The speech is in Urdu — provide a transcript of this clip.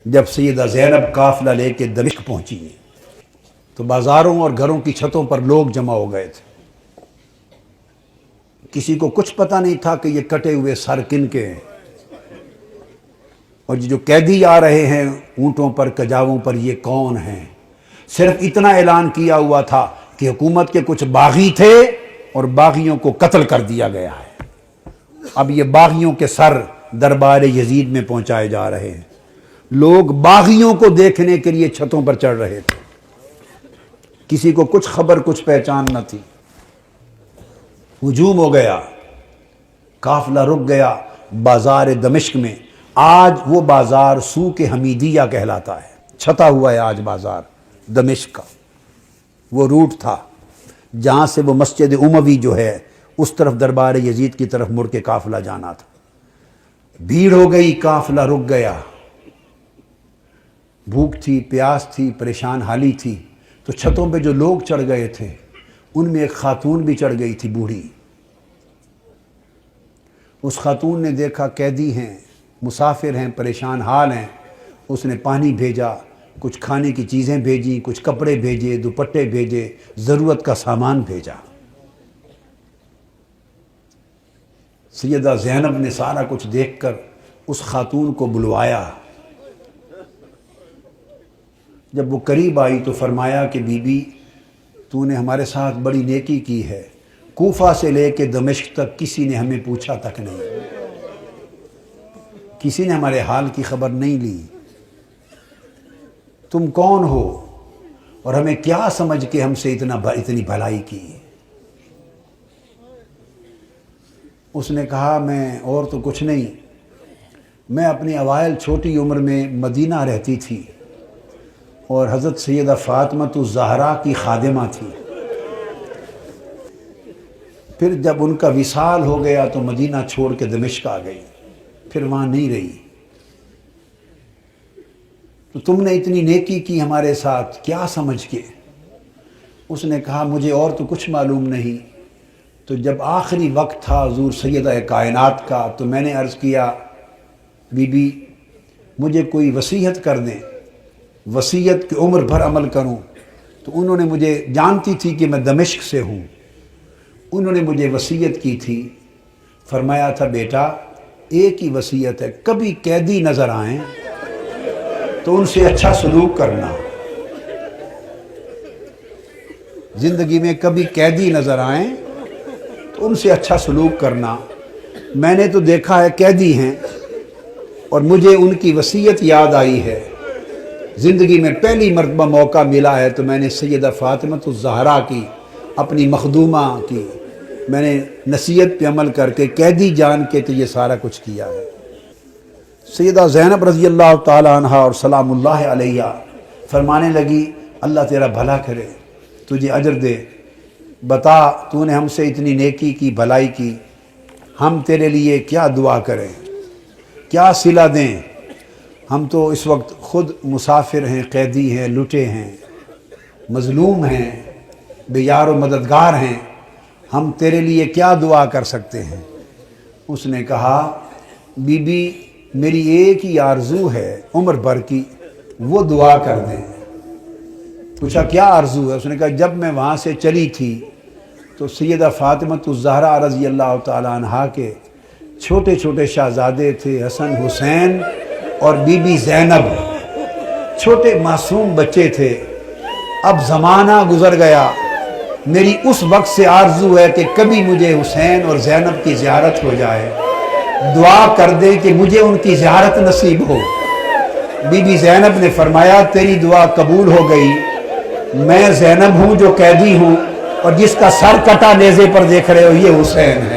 جب سیدہ زینب قافلہ لے کے دمشق پہنچی تو بازاروں اور گھروں کی چھتوں پر لوگ جمع ہو گئے تھے۔ کسی کو کچھ پتہ نہیں تھا کہ یہ کٹے ہوئے سر کن کے ہیں، اور جو قیدی آ رہے ہیں اونٹوں پر کجاووں پر یہ کون ہیں۔ صرف اتنا اعلان کیا ہوا تھا کہ حکومت کے کچھ باغی تھے اور باغیوں کو قتل کر دیا گیا ہے۔ اب یہ باغیوں کے سر دربار یزید میں پہنچائے جا رہے ہیں۔ لوگ باغیوں کو دیکھنے کے لیے چھتوں پر چڑھ رہے تھے۔ کسی کو کچھ خبر کچھ پہچان نہ تھی۔ ہجوم ہو گیا، قافلہ رک گیا بازار دمشق میں۔ آج وہ بازار سوق حمیدیہ کہلاتا ہے، چھتا ہوا ہے آج بازار دمشق کا۔ وہ روٹ تھا جہاں سے وہ مسجد اموی جو ہے اس طرف دربار یزید کی طرف مڑ کے قافلہ جانا تھا۔ بھیڑ ہو گئی، قافلہ رک گیا۔ بھوک تھی، پیاس تھی، پریشان حالی تھی، تو چھتوں پہ جو لوگ چڑھ گئے تھے ان میں ایک خاتون بھی چڑھ گئی تھی، بوڑھی۔ اس خاتون نے دیکھا قیدی ہیں، مسافر ہیں، پریشان حال ہیں۔ اس نے پانی بھیجا، کچھ کھانے کی چیزیں بھیجی، کچھ کپڑے بھیجے، دوپٹے بھیجے، ضرورت کا سامان بھیجا۔ سیدہ زینب نے سارا کچھ دیکھ کر اس خاتون کو بلوایا۔ جب وہ قریب آئی تو فرمایا کہ بی بی، تو نے ہمارے ساتھ بڑی نیکی کی ہے۔ کوفہ سے لے کے دمشق تک کسی نے ہمیں پوچھا تک نہیں، کسی نے ہمارے حال کی خبر نہیں لی۔ تم کون ہو اور ہمیں کیا سمجھ کے ہم سے اتنی بھلائی کی؟ اس نے کہا میں اور تو کچھ نہیں، میں اپنی اوائل چھوٹی عمر میں مدینہ رہتی تھی اور حضرت سیدہ فاطمہ الزہرا کی خادمہ تھی۔ پھر جب ان کا وصال ہو گیا تو مدینہ چھوڑ کے دمشق آ گئی، پھر وہاں نہیں رہی۔ تو تم نے اتنی نیکی کی ہمارے ساتھ کیا سمجھ کے؟ اس نے کہا مجھے اور تو کچھ معلوم نہیں۔ تو جب آخری وقت تھا حضور سیدہ کائنات کا تو میں نے عرض کیا بی بی مجھے کوئی وصیت کر دیں، وصیت کی عمر بھر عمل کروں۔ تو انہوں نے مجھے، جانتی تھی کہ میں دمشق سے ہوں، انہوں نے مجھے وصیت کی تھی۔ فرمایا تھا بیٹا ایک ہی وصیت ہے، کبھی قیدی نظر آئیں تو ان سے اچھا سلوک کرنا۔ زندگی میں کبھی قیدی نظر آئیں تو ان سے اچھا سلوک کرنا۔ میں نے تو دیکھا ہے قیدی ہیں اور مجھے ان کی وصیت یاد آئی ہے۔ زندگی میں پہلی مرتبہ موقع ملا ہے تو میں نے سیدہ فاطمہ الزہرا کی، اپنی مخدومہ کی، میں نے نصیحت پہ عمل کر کے قیدی جان کے تو یہ سارا کچھ کیا ہے۔ سیدہ زینب رضی اللہ تعالی عنہ اور سلام اللہ علیہ فرمانے لگی اللہ تیرا بھلا کرے، تجھے اجر دے، بتا تو نے ہم سے اتنی نیکی کی، بھلائی کی، ہم تیرے لیے کیا دعا کریں، کیا صلہ دیں؟ ہم تو اس وقت خود مسافر ہیں، قیدی ہیں، لٹے ہیں، مظلوم ہیں، بے یار و مددگار ہیں، ہم تیرے لیے کیا دعا کر سکتے ہیں؟ اس نے کہا بی بی میری ایک ہی آرزو ہے عمر بھر کی، وہ دعا کر دیں۔ پوچھا کیا آرزو ہے؟ اس نے کہا جب میں وہاں سے چلی تھی تو سیدہ فاطمہ الزہرا رضی اللہ تعالی عنہا کے چھوٹے چھوٹے شہزادے تھے، حسن حسین اور بی بی زینب، چھوٹے معصوم بچے تھے۔ اب زمانہ گزر گیا، میری اس وقت سے آرزو ہے کہ کبھی مجھے حسین اور زینب کی زیارت ہو جائے، دعا کر دیں کہ مجھے ان کی زیارت نصیب ہو۔ بی بی زینب نے فرمایا تیری دعا قبول ہو گئی، میں زینب ہوں جو قیدی ہوں، اور جس کا سر کٹا نیزے پر دیکھ رہے ہو یہ حسین ہے۔